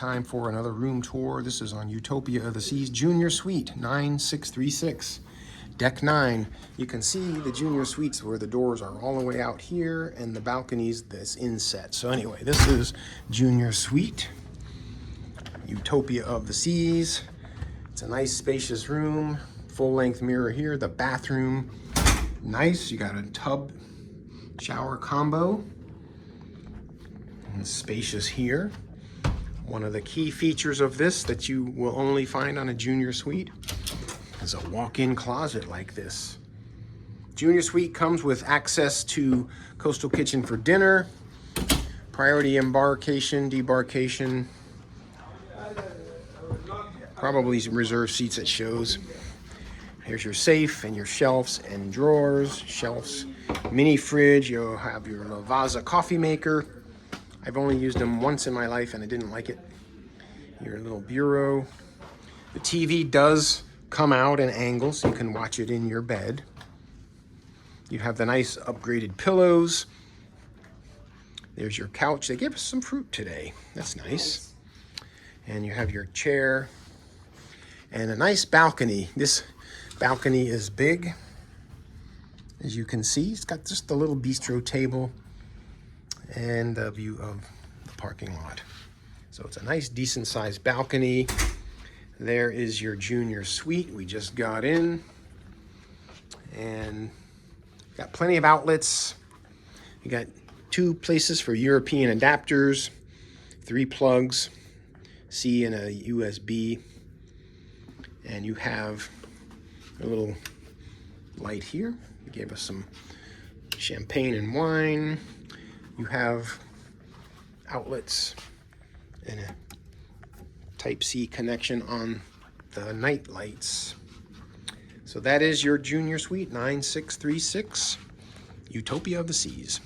Time for another room tour. This is on Utopia of the Seas Junior Suite 9636. Deck 9. You can see the junior suites where the doors are all the way out here and the balconies that's inset. So anyway, this is Junior Suite, Utopia of the Seas. It's a nice spacious room, full-length mirror here. The bathroom, nice. You got a tub shower combo. And spacious here. One of the key features of this that you will only find on a junior suite is a walk-in closet like this. Junior suite comes with access to coastal kitchen for dinner, priority embarkation, debarkation, probably reserved seats at shows. Here's your safe and your shelves and drawers, shelves, mini fridge. You'll have your Lavazza coffee maker. I've only used them once in my life and I didn't like it. Your little bureau. The TV does come out in angles, so you can watch it in your bed. You have the nice upgraded pillows. There's your couch. They gave us some fruit today. That's nice. And you have your chair and a nice balcony. This balcony is big. As you can see, it's got just a little bistro table and a view of the parking lot. So it's a nice decent sized balcony. There is your junior suite we just got in. And got plenty of outlets. You got 2 places for European adapters, 3 plugs, C and a USB. And you have a little light here. They gave us some champagne and wine. You have outlets and a Type-C connection on the night lights. So that is your junior suite 9636, Utopia of the Seas.